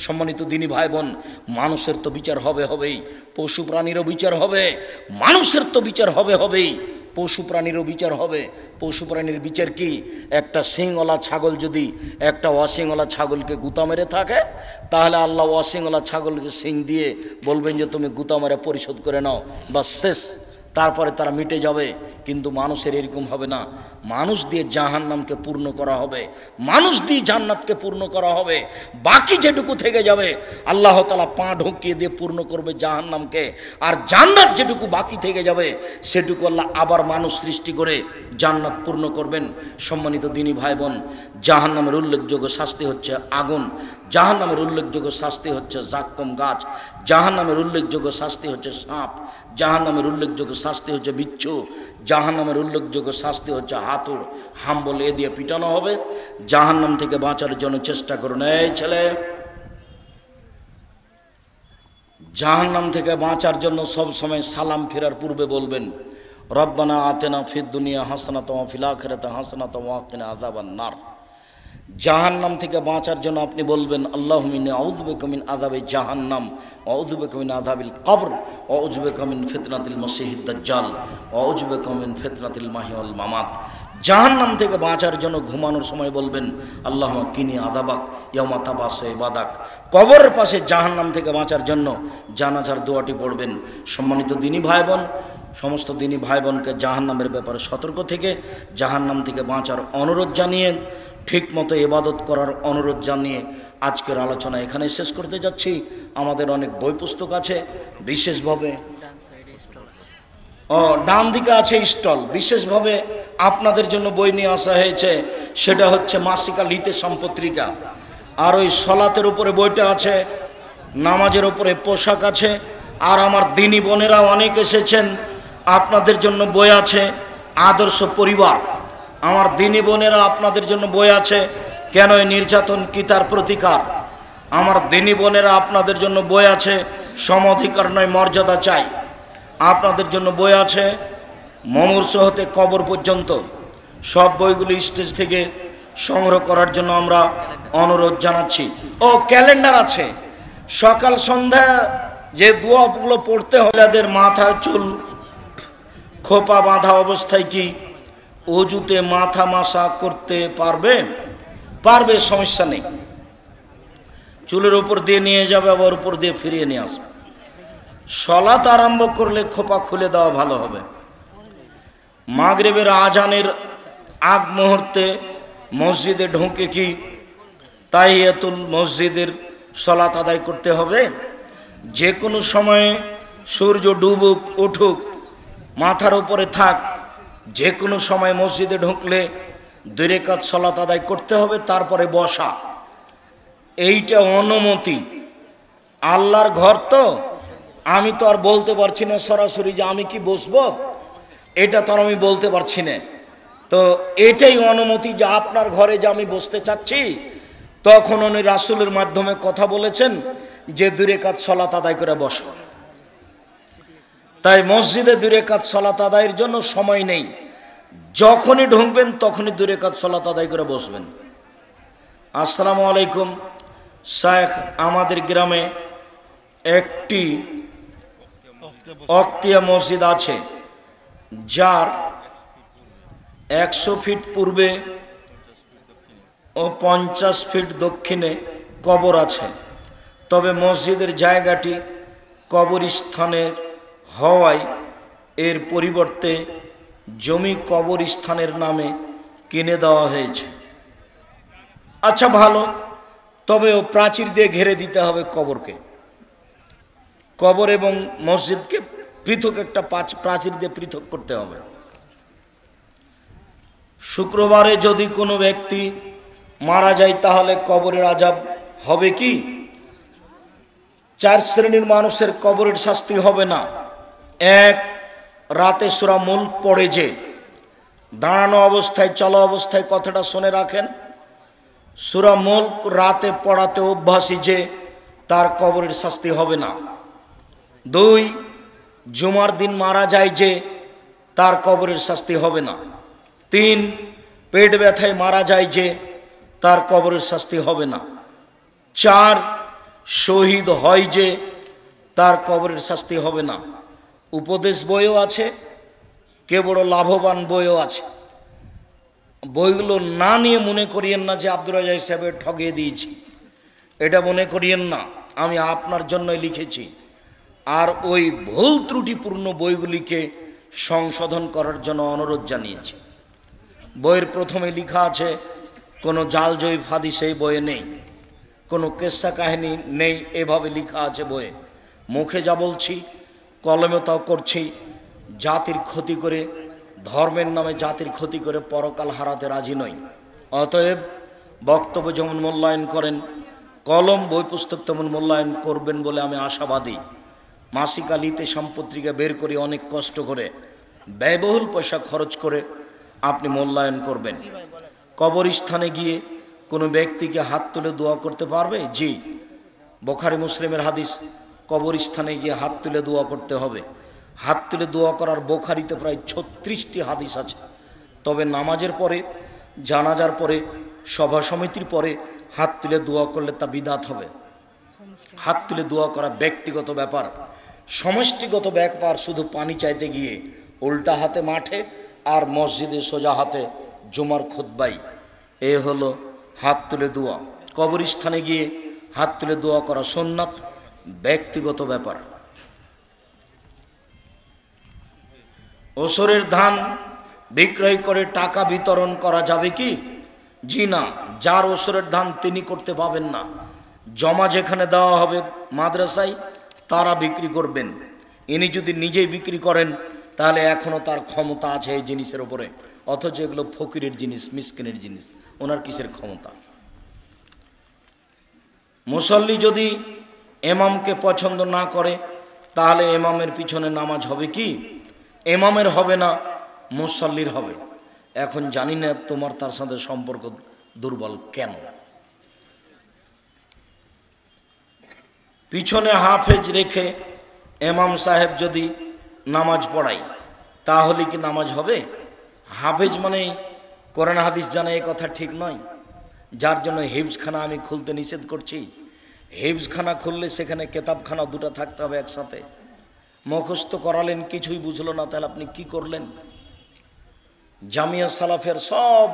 সম্মানিত দিনী ভাই বোন, মানুষের তো বিচার হবেই, পশু প্রাণীরও বিচার হবে। মানুষের তো বিচার হবেই, পশু প্রাণীরও বিচার হবে। পশু প্রাণীর বিচার কি? একটা শিংওয়ালা ছাগল যদি একটা অশিংওয়ালা ছাগলকে গুতা মেরে থাকে, তাহলে আল্লাহ অশিংওয়ালা ছাগলকে শিং দিয়ে বলবেন যে তুমি গুতা মেরে পরিশোধ করে নাও, বা শেষ, তারপরে তারা মিটে যাবে। কিন্তু মানুষের এরকম হবে না। মানুষ দিয়ে জাহান্নামকে পূর্ণ করা হবে, মানুষ দিয়ে জান্নাতকে পূর্ণ করা হবে। বাকি যেটুকু থেকে যাবে আল্লাহ তাআলা পা ঢুকিয়ে দিয়ে পূর্ণ করবে জাহান্নামকে, আর জান্নাত যেটুকু বাকি থেকে যাবে সেটুকু আল্লাহ আবার মানুষ সৃষ্টি করে জান্নাত পূর্ণ করবেন। সম্মানিত দিনী ভাই বোন, জাহান্নামের উল্লেখযোগ্য শাস্তি হচ্ছে আগুন, জাহান্নামের উল্লেখযোগ্য শাস্তি হচ্ছে জাক্কুম গাছ, জাহান্নামের উল্লেখযোগ্য শাস্তি হচ্ছে সাপ, জাহান্নামের উল্লেখযোগ্য শাস্তি হচ্ছে বিচ্ছু, জাহান্নামের উল্লেখযোগ্য শাস্তি হচ্ছে হাতুড়, হাম্বল এ দিয়ে পিটানো হবে। জাহান্নাম থেকে বাঁচার জন্য চেষ্টা করুন। এই ছেলে, জাহান্নাম থেকে বাঁচার জন্য সব সময় সালাম ফেরার পূর্বে বলবেন রব্বানা আতেনা ফিদ দুনিয়া হাসানাতাও ওয়া ফিল আখিরাতি হাসানাতাও ওয়া কিনা আযাবান নার। জাহান্নাম থেকে বাঁচার জন্য আপনি বলবেন আল্লাহুম্মা ইন্নী আউযু বিকা মিন আযাবি জাহান্নাম ওয়া আউযু বিকা মিন আযাবিল কবর ওয়া আউযু বিকা মিন ফিতনাতিল মাসিহিদ দাজ্জাল ওয়া আউযু বিকা মিন ফিতনাতিল মাহইয়া ওয়াল মামাত। জাহান্নাম থেকে বাঁচার জন্য ঘুমানোর সময় বলবেন আল্লাহুম্মা কিনি আযাবাক ইয়াওমা তাবাসু ইবাদাক। কবরের পাশে জাহান্নাম থেকে বাঁচার জন্য জানাজার দোয়াটি পড়বেন। সম্মানিত দিনী ভাই বোন, সমস্ত দিনী ভাই বোনকে জাহান্নামের ব্যাপারে সতর্ক থেকে জাহান্নাম থেকে বাঁচার অনুরোধ জানিয়ে, ঠিকমতো ইবাদত করার অনুরোধ জানিয়ে আজকের আলোচনা এখানে শেষ করতে যাচ্ছি। আমাদের অনেক বই পুস্তক আছে, বিশেষভাবে ডান দিকে আছে স্টল, বিশেষভাবে আপনাদের জন্য বই নিয়ে আসা হয়েছে। সেটা হচ্ছে মাসিকা লিতে সম্পত্রিকা, আর ওই সলাতের উপরে বইটা আছে, নামাজের উপরে পোশাক আছে। আর আমার দিনী বোনেরা অনেক এসেছেন, আপনাদের জন্য বই আছে আদর্শ পরিবার। আমার দিনী বোনেরা আপনাদের জন্য বই আছে কেন নির্যাতন কি তার প্রতিকার। আমার দিনী বোনেরা আপনাদের জন্য বই আছে সম অধিকার নয় মর্যাদা চাই। আপনাদের জন্য বই আছে মমূর্ষ হতে কবর পর্যন্ত। সব বইগুলি স্টেজ থেকে সংগ্রহ করার জন্য আমরা অনুরোধ জানাচ্ছি। ও ক্যালেন্ডার আছে, সকাল সন্ধ্যা যে দোয়াগুলো পড়তে হলে এদের মাথার চুল খোপা বাঁধা অবস্থায় কি অজুতে মাথা মাসা করতে পারবে, সমস্যা নেই। চুলের উপর দিয়ে নিয়ে যাবে, আবার উপর দিয়ে ফিরিয়ে নিয়ে আসবে। সলাত আরম্ভ করলে খোপা খুলে দেওয়া ভালো হবে। মাগরিবের আজানের আগ মুহূর্তে মসজিদে ঢুকে কি তাহিয়াতুল মসজিদের সলাত আদায় করতে হবে? যে কোনো সময়ে সূর্য ডুবুক উঠুক মাথার উপরে থাক, যে কোনো সময় মসজিদে ঢুকলে 2 রাকাত সালাত আদায় করতে হবে, তারপরে বসা। এইটা অনুমতি। আল্লাহর ঘর তো, আমি তো আর বলতে পারছি না সরাসরি যে আমি কি বসবো, এটা তো আমি বলতে পারছি না। তো এটাই অনুমতি যে আপনার ঘরে যে আমি বসতে চাচ্ছি, তখন উনি রাসূলের মাধ্যমে কথা বলেছেন যে 2 রাকাত সালাত আদায় করে বসো। তাই মসজিদে 2 রাকাত সালাত আদায়ের জন্য সময় নেই, যখনই ঢুকবেন তখনই 2 রাকাত সালাত আদায় করে বসবেন। আসসালামু আলাইকুম শায়েখ, আমাদের গ্রামে একটি অক্তিয়া মসজিদ আছে, যার 100 ফিট পূর্বে ও 50 ফিট দক্ষিণে কবর আছে। তবে মসজিদের জায়গাটি কবরস্থানের হওয়ায় এর পরিবর্তে জমি কবরস্থানের নামে কিনে দেওয়া হয়েছে। আচ্ছা ভালো, তবে ও প্রাচীর দিয়ে ঘিরে দিতে হবে কবরকে। কবর এবং মসজিদকে পৃথক একটা প্রাচীর দিয়ে পৃথক করতে হবে। শুক্রবারে যদি কোনো ব্যক্তি মারা যায় তাহলে কবরের আযাব হবে কি? 4 শ্রেণীর মানুষের কবরের শাস্তি হবে না। 1, রাতে সূরা মুলক পড়ে যে দাঁড়ানো অবস্থায় চলা অবস্থায়, কথাটা শুনে রাখেন, সূরা মুলক রাতে পড়াতে অভ্যাসী যে তার কবরের শাস্তি হবে না। 2, জুমার দিন মারা যায় যে তার কবরের শাস্তি হবে না। 3, পেট ব্যথায় মারা যায় যে তার কবরের শাস্তি হবে না। 4, শহীদ হয় যে তার কবরের শাস্তি হবে না। উপদেশ বইও আছে, কে বড় লাভবান বইও আছে। বইগুলো না নিয়ে মনে করিয়েন না যে আব্দুর রাজ্জাক সাহেবের ঠগিয়ে দিয়েছি, এটা মনে করিয়েন না। আমি আপনার জন্যই লিখেছি। আর ওই ভুল ত্রুটিপূর্ণ বইগুলিকে সংশোধন করার জন্য অনুরোধ জানিয়েছি। বইয়ের প্রথমে লেখা আছে কোনো জাল জয়ীফ হাদিস এই বইয়ে নেই, কোনো কেসা কাহিনী নেই, এভাবে লেখা আছে বইয়ে। মুখে যা বলছি কলমে তাও করছি। জাতির ক্ষতি করে, ধর্মের নামে জাতির ক্ষতি করে পরকাল হারাতে রাজি নই। অতএব বক্তব্য যেমন মূল্যায়ন করেন, কলম বই পুস্তক তেমন মূল্যায়ন করবেন বলে আমি আশাবাদী। মাসিক আলিতে সম্পত্তিকা বের করে অনেক কষ্ট করে ব্যয়বহুল পয়সা খরচ করে আপনি মূল্যায়ন করবেন। কবরস্থানে গিয়ে কোনো ব্যক্তিকে হাত তুলে দোয়া করতে পারবে? জি, বুখারী মুসলিমের হাদিস, কবরস্থানে গিয়ে হাত তুলে দোয়া করতে হবে। হাত তুলে দোয়া করার বুখারীতে প্রায় 36টি হাদিস আছে। তবে নামাজের পরে, জানাজার পরে, সভা সমিতির পরে হাত তুলে দোয়া করলে তা বিদআত হবে। হাত তুলে দোয়া করা ব্যক্তিগত ব্যাপার, সমষ্টিগত ব্যাপার। শুধু পানি চাইতে গিয়ে উল্টা হাতে মাঠে আর মসজিদে সোজা হাতে জুমার খুতবাই, এ হলো হাত তুলে দোয়া। কবরস্থানে গিয়ে হাত তুলে দোয়া করা সুন্নাত, ব্যক্তিগত ব্যাপার। ওসরের ধান বিক্রয় করে টাকা বিতরণ করা যাবে কি? জি না, যার ওসরের ধান তিনি করতে পাবেন না। জমা যেখানে দেওয়া হবে মাদ্রাসায় তারা বিক্রি করবেন। ইনি যদি নিজেই বিক্রি করেন তাহলে এখনও তার ক্ষমতা আছে এই জিনিসের উপরে, অথচ এগুলো ফকিরের জিনিস, মিসকিনের জিনিস, ওনার কিসের ক্ষমতা? মুসল্লি যদি ইমামকে পছন্দ না করে তাহলে ইমামের পিছনে নামাজ হবে কি? ইমামের হবে না, মুসল্লির হবে। এখন জানি না তোমার তার সাথে সম্পর্ক দুর্বল কেন। পিছনে হাফেজ রেখে ইমাম সাহেব যদি নামাজ পড়ায় তাহলে কি নামাজ হবে? হাফেজ মানে কোরআন হাদিস জানে, এ কথা ঠিক নয়। যার জন্য হিফজখানা আমি খুলতে নিষেধ করছি। হিফজখানা খুললে সেখানে কেতাবখানা দুটো থাকতে হবে একসাথে। মুখস্থ করালেন, কিছুই বুঝলো না, তাহলে আপনি কি করলেন? জামিয়া সালাফের সব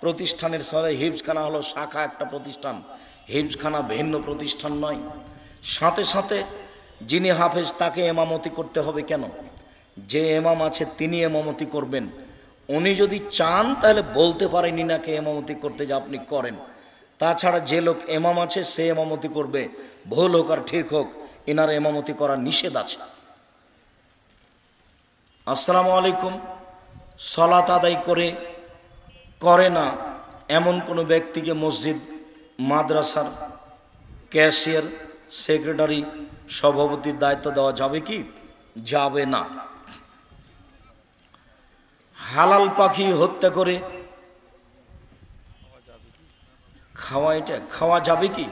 প্রতিষ্ঠানের সাথে হিফজখানা হলো শাখা একটা প্রতিষ্ঠান, হিফজখানা ভিন্ন প্রতিষ্ঠান নয়। সাথে সাথে যিনি হাফেজ তাকে এমামতি করতে হবে কেন? যে এমাম আছে তিনি এমামতি করবেন। উনি যদি চান তাহলে বলতে পারেনি না কে এমামতি করতে, যে আপনি করেন। তাছাড়া যে লোক এমাম আছে সে এমামতি করবে, ভুল হোক আর ঠিক হোক, এনার এমামতি করার নিষেধ আছে। আসসালামু আলাইকুম সালাত আদায় করে না এমন কোনো ব্যক্তিকে মসজিদ, মাদ্রাসার ক্যাশিয়ার, সেক্রেটারি, সভাপতির দায়িত্ব দেওয়া যাবে কি? যাবে না। হালাল পাখি হত্যা করে খাওয়া যাবে কি?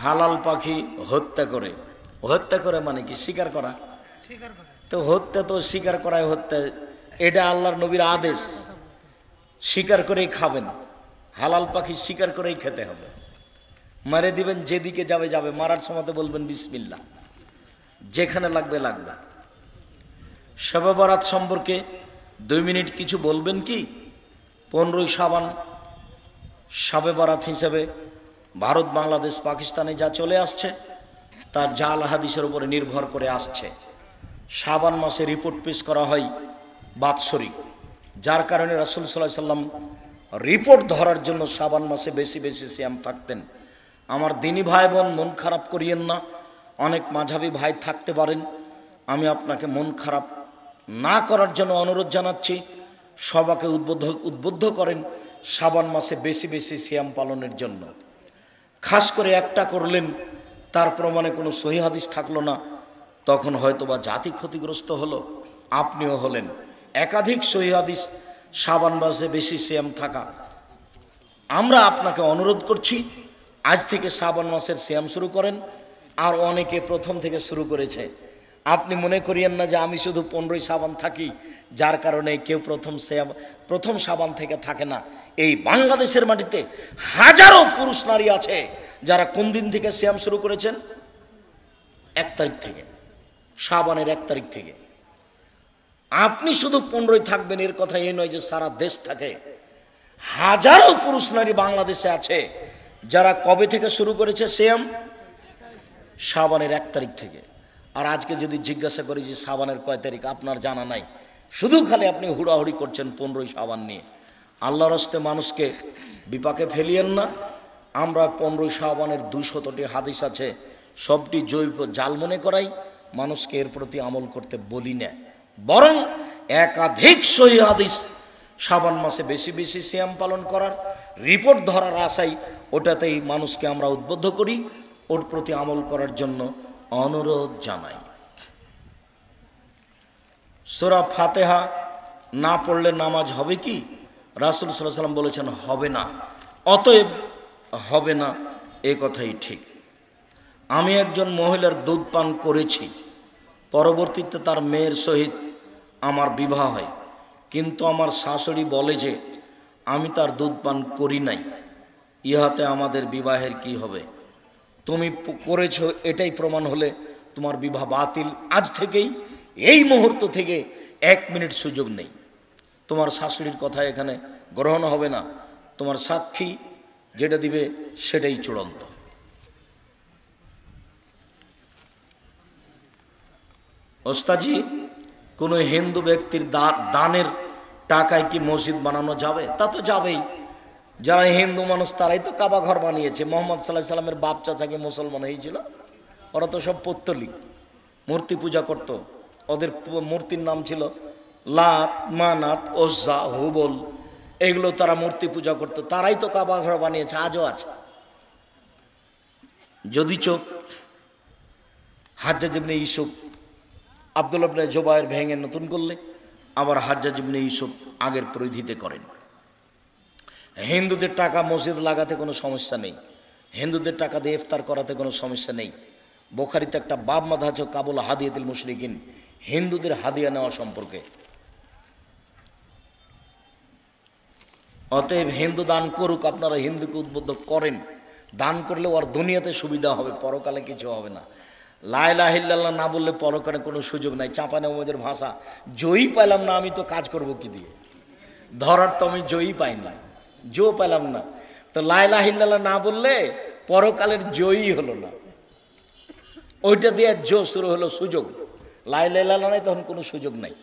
হালাল পাখি হত্যা করে মানে কি? শিকার করা। তো হত্যা তো শিকার করাই হত্যা, এটা আল্লাহর নবীর আদেশ। শিকার করেই খাবেন, হালাল পাখি শিকার করেই খেতে হবে। মারে দিবেন, যেদিকে যাবে যাবে, মারার সময় বলবেন বিসমিল্লাহ, যেখানে লাগবে লাগবে। শবে বরাত সম্পর্কে 2 মিনিট কিছু বলবেন কি? 15ই শাবান শবে বরাত হিসেবে ভারত, বাংলাদেশ, পাকিস্তানে যা চলে আসছে তা জাল হাদিসের উপরে নির্ভর করে আসছে। শাবান মাসে রিপোর্ট পেশ করা হয় বাৎসরিক, যার কারণে রাসূল সাল্লাল্লাহু আলাইহি সাল্লাম রিপোর্ট ধরার জন্য শাবান মাসে বেশি বেশি সিয়াম থাকতেন। আমার দিনী ভাই বোন, মন খারাপ করিয়েন না। অনেক মাঝাবী ভাই থাকতে পারেন, আমি আপনাকে মন খারাপ না করার জন্য অনুরোধ জানাচ্ছি। সবাইকে উদ্বুদ্ধ করেন শাবান মাসে বেশি বেশি সিয়াম পালনের জন্য। খাস করে একটা করলেন, তার প্রমাণে কোনো সহিহ হাদিস থাকলো না, তখন হয়তোবা জাতি ক্ষতিগ্রস্ত হলো, আপনিও হলেন। একাধিক সহিহ হাদিস শাবান মাসে বেশি সিয়াম থাকা। আমরা আপনাকে অনুরোধ করছি, আজ থেকে শাবান মাসের সিয়াম শুরু করেন। আর অনেকে প্রথম থেকে শুরু করেছে, আপনি মনে করিয়েন না যে আমি শুধু 15ই শাবান থাকি, যার কারণে কেউ প্রথম শাবান থেকে থাকে না। এই বাংলাদেশের মাটিতে হাজারো পুরুষ নারী আছে যারা কোন দিন থেকে সিয়াম শুরু করেছেন? 1 তারিখ থেকে, শাবানের 1 তারিখ থেকে। আপনি শুধু 15ই থাকবেন এর কথা এই নয় যে সারা দেশ থাকে। হাজারো পুরুষ নারী বাংলাদেশে আছে যারা কবে থেকে শুরু করেছে সিয়াম? শাবানের 1 তারিখ থেকে। আর আজকে যদি জিজ্ঞাসা করি যে শাবানের কয় তারিখ, আপনার জানা নাই, শুধু খালি আপনি হুড়াহুড়ি করছেন 15ই শাবান নিয়ে। আল্লাহর হস্তে মানুষকে বিপাকে ফেলিয়েন না। আমরা 15ই শাবানের 200টি হাদিস আছে, সবটি জৈব জাল মনে করাই, মানুষকে এর প্রতি আমল করতে বলি না। বরং একাধিক সহিহ হাদিস শাবান মাসে বেশি বেশি সিয়াম পালন করার রিপোর্ট ধরার আশায় ওটাতেই মানুষকে আমরা উদ্বুদ্ধ করি, ওর প্রতি আমল করার জন্য অনুরোধ জানাই। সূরা ফাতিহা না পড়লে নামাজ হবে কি? রাসূল সাল্লাল্লাহু আলাইহি ওয়াসাল্লাম বলেছেন হবে না। অতএব হবে না, এ কথাই ঠিক। আমি একজন মহিলার দুধ পান করেছি, পরবর্তীতে তার মেয়ের সহিত আমার বিবাহ হয়, কিন্তু আমার শাশুড়ি বলে যে আমি তার দুধ পান করি নাই, ইহাতে আমাদের বিবাহের কি হবে? তুমি করেছো এটাই প্রমাণ হলে তোমার বিবাহ বাতিল। আজ থেকেই, এই মুহূর্ত থেকে 1 মিনিট সুযোগ নেই। তোমার শাশুড়ির কথা এখানে গ্রহণ হবে না। তোমার সাক্ষী যেটা দিবে সেটাই চূড়ান্ত। ওস্তাজি, কোনো হিন্দু ব্যক্তির দানের টাকায় কি মসজিদ বানানো যাবে? তা তো যাবেই। যারা হিন্দু মানুষ তারাই তো কাবা ঘর বানিয়েছে। মোহাম্মদ সাল্লাল্লাহু আলাইহি সাল্লামের বাপ চাচাকে মুসলমান হয়েছিল, ওরা তো সব পত্তলিক, মূর্তি পূজা করত। ওদের মূর্তির নাম ছিল লাত, মানাত, ওজ্জা, হুবল, এগুলো তারা মূর্তি পূজা করত। তারাই তো কাবা ঘর বানিয়েছে, আজও আছে। যদিচ হাজ্জাজ ইবনে ইউসুফ আব্দুল্লাহ ইবনে জুবায়ের ভেঙে নতুন করলে, আবার হাজ্জাজ ইবনে ইউসুফ আগের পরিধিতে করেন। হিন্দুদের টাকা মসজিদ লাগাতে কোনো সমস্যা নেই, হিন্দুদের টাকা দিয়ে ইফতার করাতে কোনো সমস্যা নেই। বুখারীতে একটা বাব মাযহাব আছে কাবুল হাদিয়াতুল মুশরিকিন, হিন্দুদের হাদিয়া নেওয়া সম্পর্কে। অতএব হিন্দু দান করুক, আপনারা হিন্দুকে উদ্বুদ্ধ করেন। দান করলে ওর দুনিয়াতে সুবিধা হবে, পরকালে কিছু হবে না। লা ইলাহা ইল্লাল্লাহ না বললে পরকালে কোনো সুযোগ নাই। চাঁপানেওয়াদের ভাষা, জয়ী পাইলাম না আমি তো কাজ করব কি দিয়ে? ধরার তো আমি জয়ী পাই না, জো পেলাম না। তো লা ইলাহা ইল্লাল্লাহ না বললে পরকালের জয়ী হলো না, ওইটা দিয়ে জো শুরু হলো সুযোগ। লা ইলাহা ইল্লাল্লাহ নাই, তখন কোনো সুযোগ নাই।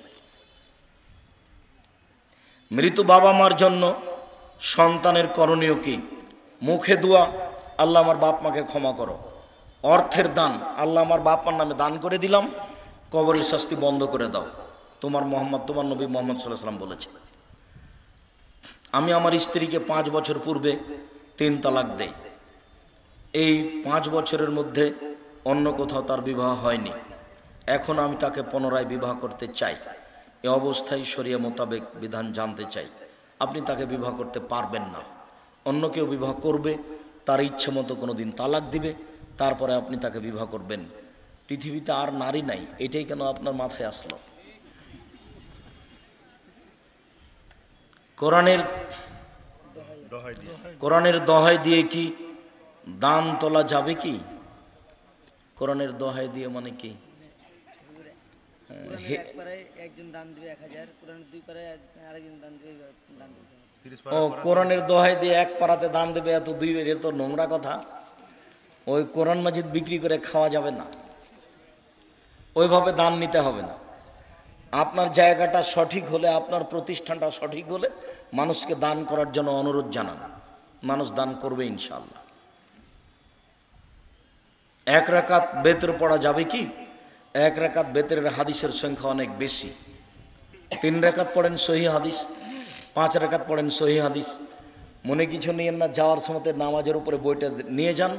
মৃত বাবা মার জন্য সন্তানের করণীয় কি? মুখে দোয়া, আল্লাহ আমার বাপ মাকে ক্ষমা করো। অর্থের দান, আল্লাহ আমার বাপ মার নামে দান করে দিলাম, কবরের শাস্তি বন্ধ করে দাও। তোমার নবী মুহাম্মদ সাল্লাল্লাহু আলাইহি ওয়াসাল্লাম বলেছে। আমি আমার স্ত্রীকে 5 বছর পূর্বে 3 তালাক দেই। এই 5 বছরের মধ্যে অন্য কোথাও তার বিবাহ হয়নি। এখন আমি তাকে পুনরায় বিবাহ করতে চাই। এ অবস্থায় শরিয়া মোতাবেক বিধান জানতে চাই। আপনি তাকে বিবাহ করতে পারবেন না, অন্য কেউ বিবাহ করবে, তার ইচ্ছে মতো কোনো দিন তালাক দিবে, তারপরে আপনি তাকে বিবাহ করবেন। পৃথিবীতে আর নারী নাই, এটাই কেন আপনার মাথায় আসলো? কোরআনের দোহাই দিয়ে কি দান তোলা যাবে কি? কোরআনের দোহাই দিয়ে মানে কি? ও, কোরআনের দোহাই দিয়ে 1 পারাতে দান দেবে, এত 2 বের, এর তো নোংরা কথা। ওই কোরআন মাজিদ বিক্রি করে খাওয়া যাবে না, ওইভাবে দান নিতে হবে না। আপনার জায়গাটা সঠিক হলে, আপনার প্রতিষ্ঠানটা সঠিক হলে মানুষকে দান করার জন্য অনুরোধ জানান, মানুষ দান করবে ইনশাআল্লাহ। 1 রাকাত বেতর পড়া যাবে কি? 1 রাকাত বেতরের হাদিসের সংখ্যা অনেক বেশি। 3 রাকাত পড়েন সহিহ হাদিস, 5 রাকাত পড়েন সহিহ হাদিস। মনে কিছু নিয়েন না, যাওয়ার সময় নামাজের উপরে বইটা নিয়ে যান।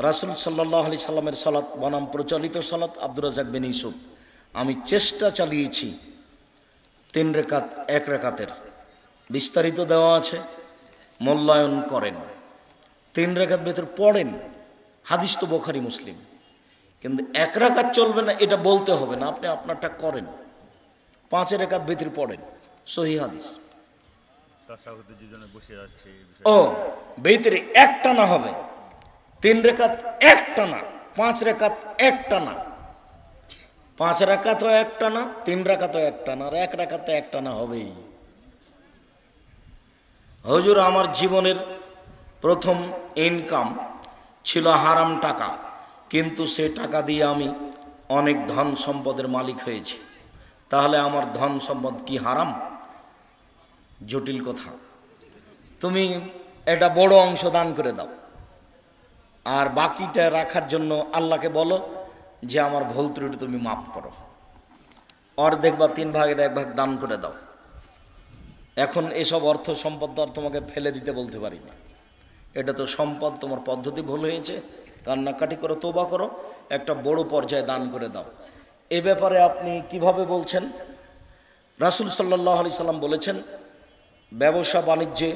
রাসূল সাল্লাল্লাহু আলাইহি সাল্লামের সালাত বনাম প্রচলিত সালাত, আব্দুর রাজ্জাক বিন ইউসুফ। আমি চেষ্টা চালিয়েছি 3 রাকাত 1 রাকাতের, বিস্তারিত দেওয়া আছে, মূল্যায়ন করেন। 3 রাকাত বেতর পড়েন, হাদিস তো বুখারী মুসলিম। কিন্তু 1 রাকাত চলবে না এটা বলতে হবে না, আপনি আপনারটা করেন। 5 রাকাত বেতর পড়েন, সহিহ হাদিস। ও বেতরে একটা না হবে, 3 রাকাত একটানা, 5 রাকাত একটানা, 5 রাকাতও একটানা, 3 রাকাতও একটানা, আর 1 রাকাতে একটানা হবেই। হুজুর আমার জীবনের প্রথম ইনকাম ছিল হারাম টাকা, কিন্তু সে টাকা দিয়ে আমি অনেক ধন সম্পদের মালিক হয়েছি। তাহলে আমার ধন সম্পদ কি হারাম? জটিল কথা। তুমি এটা বড় অংশ দান করে দাও, আর বাকিটা রাখার জন্য আল্লাহকে বলো যে আমার ভুল ত্রুটি তুমি মাফ করো। অর্ধেক বা 3 ভাগের 1 ভাগ দান করে দাও। এখন এসব অর্থ সম্পদ তো আর তোমাকে ফেলে দিতে বলতে পারি না। এটা তো সম্পদ, তোমার পদ্ধতি ভুল হয়েছে, কান্নাকাটি করো, তওবা করো, একটা বড় পর্যায়ে দান করে দাও। এ ব্যাপারে আপনি কিভাবে বলছেন? রাসূল সাল্লাল্লাহু আলাইহি সাল্লাম বলেছেন, ব্যবসা বাণিজ্যে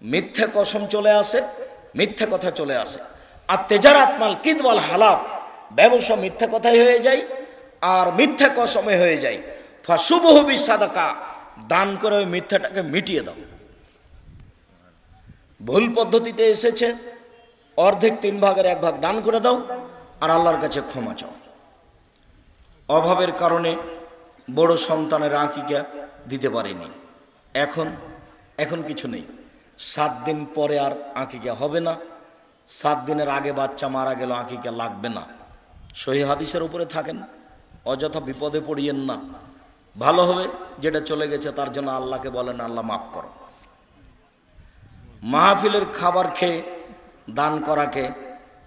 মিথ্যা কসম চলে আসে, মিথ্যা কথা চলে আসে। আর তেজারাত মাল কিদ ওয়াল হালাফ, ব্যবসা মিথ্যা কথাই হয়ে যায় আর মিথ্যা কসমে হয়ে যায়। ফাসুবহু বিসাদাকা, দান করে ওই মিথ্যাটাকে মিটিয়ে দাও। ভুল পদ্ধতিতে এসেছে, অর্ধেক 3 ভাগের 1 ভাগ দান করে দাও আর আল্লাহর কাছে ক্ষমা চাও। অভাবের কারণে বড় সন্তানের আকিকা দিতে পারিনি, এখন কিছু নেই। 7 দিন পরে আর আকিকা হবে না, 7 দিনের আগে বাচ্চা মারা গেল আকিকা লাগবে না। সহিহ হাদিসের উপরে থাকেন, অযথা বিপদে পড়িয়েন না। ভালো হবে যেটা চলে গেছে তার জন্য আল্লাহকে বলেন, আল্লাহ মাফ করো। মাহফিলের খাবার খেয়ে দান করাকে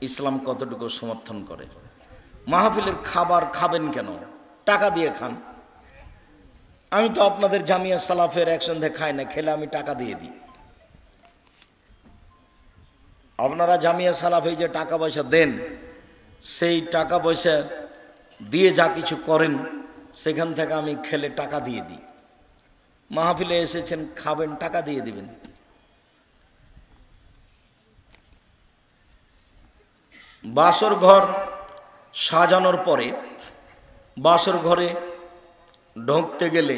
ইসলাম কতটুকু সমর্থন করে? মাহফিলের খাবার খাবেন কেন? টাকা দিয়ে খান। আমি তো আপনাদের জামিয়া সালাফের একসঙ্গে খাই না, খেলে আমি টাকা দিয়ে দিই। আপনারা জামিয়া সালাফে যে টাকা পয়সা দেন, সেই টাকা পয়সা দিয়ে যা কিছু করেন সেখান থেকে আমি খেলে টাকা দিয়ে দিই। মাহফিলে এসেছেন, খাবেন, টাকা দিয়ে দিবেন। বাসর ঘর সাজানোর পরে বাসর ঘরে ঢুকতে গেলে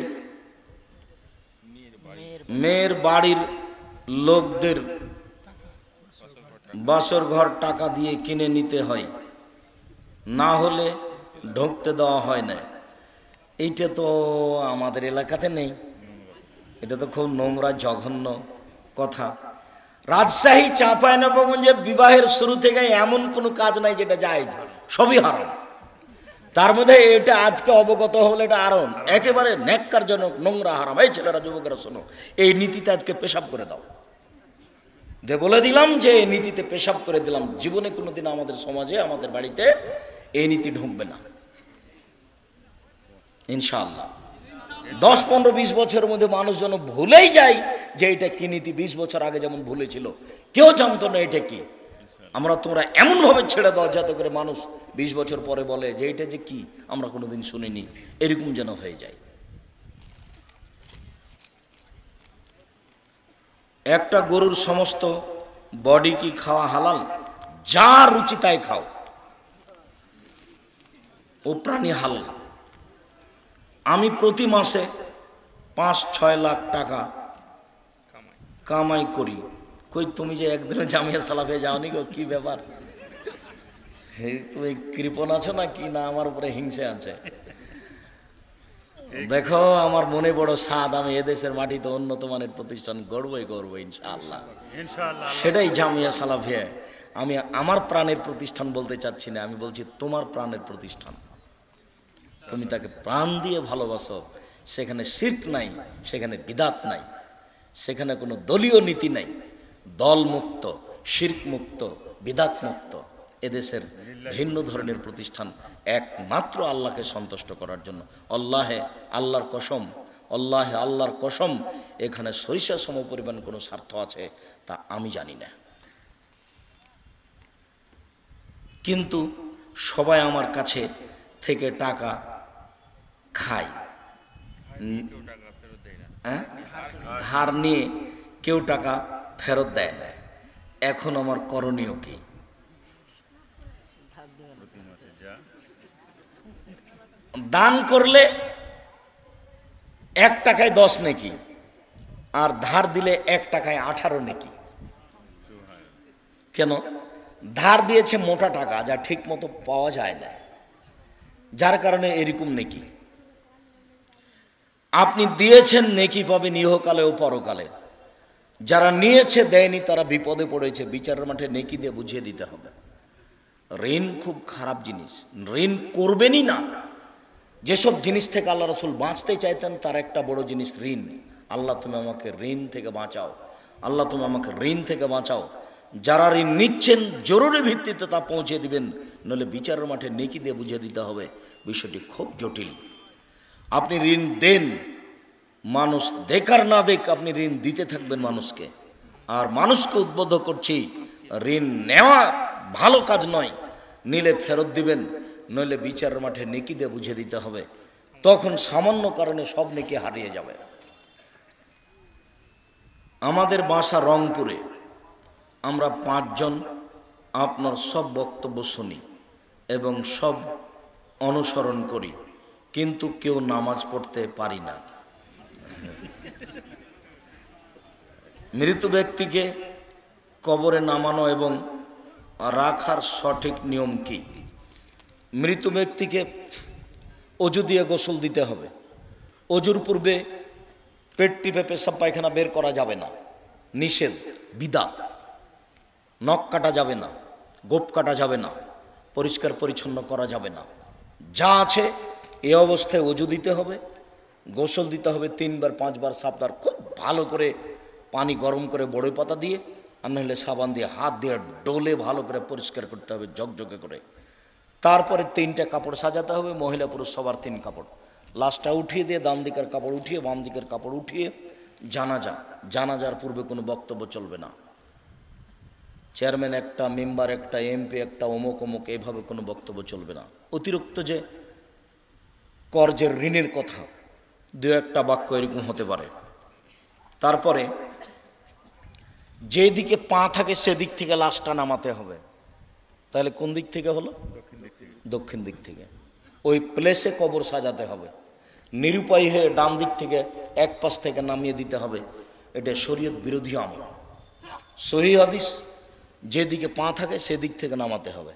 মেয়ের বাড়ির লোকদের বাসর ঘর টাকা দিয়ে কিনে নিতে হয়, না হলে ঢুকতে দেওয়া হয় না। এইটা তো আমাদের এলাকাতে নেই, এটা তো খুব নোংরা জঘন্য কথা। রাজশাহী চাঁপাইনবাবগঞ্জে বিবাহের শুরু থেকে এমন কোনো কাজ নাই যেটা জায়েজ, সবই হারাম। তার মধ্যে এটা আজকে অবগত হলে এটা আরো একেবারে ন্যাক্কারজনক, নোংরা, হারাম। এই ছেলেরা, যুবকেরা শোনো, এই নীতিতে আজকে পেশাব করে দাও। বলে দিলাম যে এই নীতিতে পেশাব করে দিলাম। জীবনে কোনোদিন আমাদের সমাজে, আমাদের বাড়িতে এই নীতি ঢুকবে না ইনশাআল্লাহ। 10, 15, 20 বছরের মধ্যে মানুষ যেন ভুলেই যায় যে এটা কি নীতি। 20 বছর আগে যেমন ভুলেছিল, কেউ জানতো না এটা কি। তোমরা এমনভাবে ছেড়ে দাও যাতে করে মানুষ 20 বছর পরে বলে যে এটা যে কি, আমরা কোনোদিন শুনিনি, এরকম যেন হয়ে যায়। একটা গরুর সমস্ত বডি কি খাওয়া হালাল? যা রুচি তাই খাও, ও প্রাণী হালাল। আমি প্রতি মাসে 5-6 লাখ টাকা কামাই করি। কই তুমি যে একদিনে জামিয়া সালাফে যাওনি গো, কি ব্যাপার? তুমি কৃপণ আছো না কি, না আমার উপরে হিংসে আছে? দেখো, আমার মনে বড় সাদ, আমি এদেশের মাটিতে উন্নত মানের প্রতিষ্ঠান গড়বই ইনশাআল্লাহ। সেটাই জামিয়া সালাফিয়া। আমি আমার প্রাণের প্রতিষ্ঠান বলতে চাচ্ছি না, আমি বলছি তোমার প্রাণের প্রতিষ্ঠান। তুমি তাকে প্রাণ দিয়ে ভালোবাসো, সেখানে শিরক নাই, সেখানে বিদাত নাই, সেখানে কোনো দলীয় নীতি নাই। দল মুক্ত, শিরক মুক্ত, বিদাত মুক্ত এদেশের ভিন্ন ধরনের প্রতিষ্ঠান, একমাত্র আল্লাহকে সন্তুষ্ট করার জন্য। আল্লাহর কসম, এখানে সরিষা সম পরিমাণ কোনো স্বার্থ আছে তা আমি জানি না। কিন্তু সবাই আমার কাছে থেকে টাকা খায়, ধার নিয়ে কেউ টাকা ফেরত দেয় না। এখন আমার করণীয় কি? দান করলে 1 টাকায় 10 নেকি, আর ধার দিলে 1 টাকায় 18 নেকি। কেন? ধার দিয়েছে মোটা টাকা, যা ঠিক মতো পাওয়া যায় না, যার কারণে এরকম নেকি। আপনি দিয়েছেন, নেকি পাবেন ইহকালে ও পরকালে। যারা নিয়েছে দেয়নি তারা বিপদে পড়েছে, বিচারের মাঠে নেকি দিয়ে বুঝিয়ে দিতে হবে। ঋণ খুব খারাপ জিনিস, ঋণ করবেনই না। যেসব জিনিস থেকে আল্লাহ রসুল বাঁচতে চাইতেন তার একটা বড় জিনিস ঋণ। আল্লাহ তুমি আমাকে ঋণ থেকে বাঁচাও, আল্লাহ তুমি আমাকে ঋণ থেকে বাঁচাও। যারা ঋণ নিচ্ছেন জরুরি ভিত্তিতে তা পৌঁছে দিবেন, নইলে বিচারের মাঠে নেকি দিয়ে বুঝিয়ে দিতে হবে। বিষয়টি খুব জটিল। আপনি ঋণ দেন, মানুষ দেখার না দেখ আপনি ঋণ দিতে থাকবেন মানুষকে। আর মানুষকে উদ্বুদ্ধ করছি, ঋণ নেওয়া ভালো কাজ নয়, নিলে ফেরত দিবেন, নইলে বিচারের মাঠে নেকি দিয়ে বুঝিয়ে দিতে হবে। তখন সামান্য কারণে সব নেকি হারিয়ে যাবে। আমাদের বাসা রংপুরে, আমরা 5 জন আপনার সব বক্তব্য শুনি এবং সব অনুসরণ করি, কিন্তু কেউ নামাজ পড়তে পারি না। মৃত ব্যক্তিকে কবরে নামানো এবং রাখার সঠিক নিয়ম কি? মৃত ব্যক্তিকে অজু দিয়ে গোসল দিতে হবে। অজুর পূর্বে পেট টিপে পেশাব পায়খানা বের করা যাবে না, নিষেধ, বিদা। নখ কাটা যাবে না, গোপ কাটা যাবে না, পরিষ্কার পরিচ্ছন্ন করা যাবে না। যা আছে এ অবস্থায় অজু দিতে হবে, গোসল দিতে হবে 3 বার 5 বার, সাবধান খুব ভালো করে পানি গরম করে বড়ই পাতা দিয়ে, আর নাহলে সাবান দিয়ে হাত দিয়ে ডলে ভালো করে পরিষ্কার করতে হবে ঝকঝকে করে। তারপরে 3টা কাপড় সাজাতে হবে, মহিলা পুরুষ সবার 3 কাপড়। লাশটা উঠিয়ে দিয়ে ডান দিকের কাপড় উঠিয়ে, বাম দিকের কাপড় উঠিয়ে জানাজার পূর্বে কোনো বক্তব্য চলবে না। চেয়ারম্যান একটা, মেম্বার একটা, এমপি একটা, অমুক অমুক, এভাবে কোনো বক্তব্য চলবে না। অতিরিক্ত যে কর্জের ঋণের কথা 2-1টা বাক্য এরকম হতে পারে। তারপরে যেদিকে পা থাকে সেদিক থেকে লাশটা নামাতে হবে। তাহলে কোন দিক থেকে হলো? দক্ষিণ দিক থেকে। ওই প্লেসে কবর সাজাতে হবে। নিরুপায় হয়ে ডান দিক থেকে এক পাশ থেকে নামিয়ে দিতে হবে। এটা শরীয়ত বিরোধী আমল। সহিহ হাদিস, যেদিকে পা থাকে সেদিক থেকে নামাতে হবে।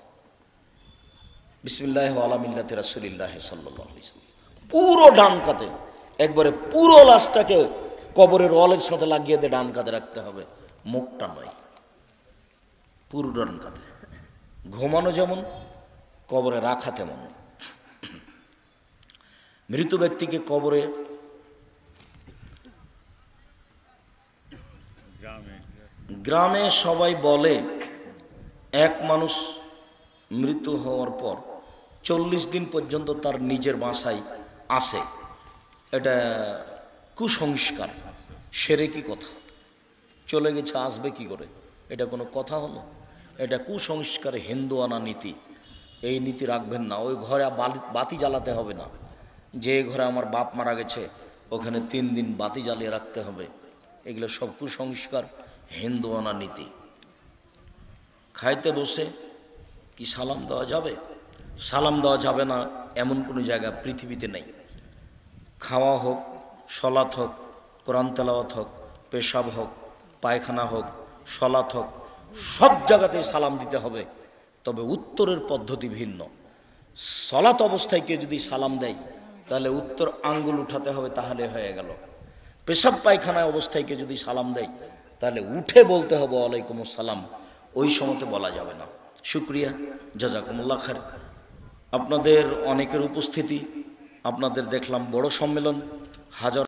বিসমিল্লাহ আলা মিল্লাতি রাসূলিল্লাহ সাল্লাল্লাহু আলাইহি ওয়াসাল্লাম। পুরো ডান কাতে, একবারে পুরো লাশটাকে কবরের ওয়ালের সাথে লাগিয়ে দিয়ে ডান কাতে রাখতে হবে, মুখটা নয়, পুরো ডান কাতে। ঘুমানো যেমন, কবরে রাখা তেমন। মৃত ব্যক্তিকে কবরে গ্রামে সবাই বলে এক মানুষ মৃত্যু হওয়ার পর 40 দিন পর্যন্ত তার নিজের বাসায় আসে। এটা কুসংস্কার, সেরেকি কথা। চলে গেছে, আসবে কি করে? এটা কোনো কথা হলো? এটা কুসংস্কার, হিন্দুয়ানা নীতি। এই নীতি রাখবেন না। ওই ঘরে বাতি জ্বালাতে হবে না। যে ঘরে আমার বাপ মারা গেছে ওখানে 3 দিন বাতি জ্বালিয়ে রাখতে হবে। এগুলো সব কুসংস্কার, হিন্দুয়ানা নীতি। খাইতে বসে কি সালাম দেওয়া যাবে? সালাম দেওয়া যাবে না এমন কোনো জায়গা পৃথিবীতে নেই। খাওয়া হোক, সলাৎ হোক, কোরআন তেলাওয়াত হোক, পেশাব হোক, পায়খানা হোক, সলাৎ হোক, সব জায়গাতেই সালাম দিতে হবে। তবে উত্তরের পদ্ধতি ভিন্ন। সলাৎ অবস্থায় কেউ যদি সালাম দেয় তাহলে উত্তর আঙ্গুল উঠাতে হবে, তাহলে হয়ে গেল। পেশাব পায়খানা অবস্থায় কেউ যদি সালাম দেয় তাহলে উঠে বলতে হবে ওয়ালাইকুম আসসালাম, ওই সময়তে বলা যাবে না। শুক্রিয়া, জাযাকুমুল্লাহ খায়ের। আপনাদের অনেকের উপস্থিতি, আপনাদের দেখলাম বড় সম্মেলন, হাজার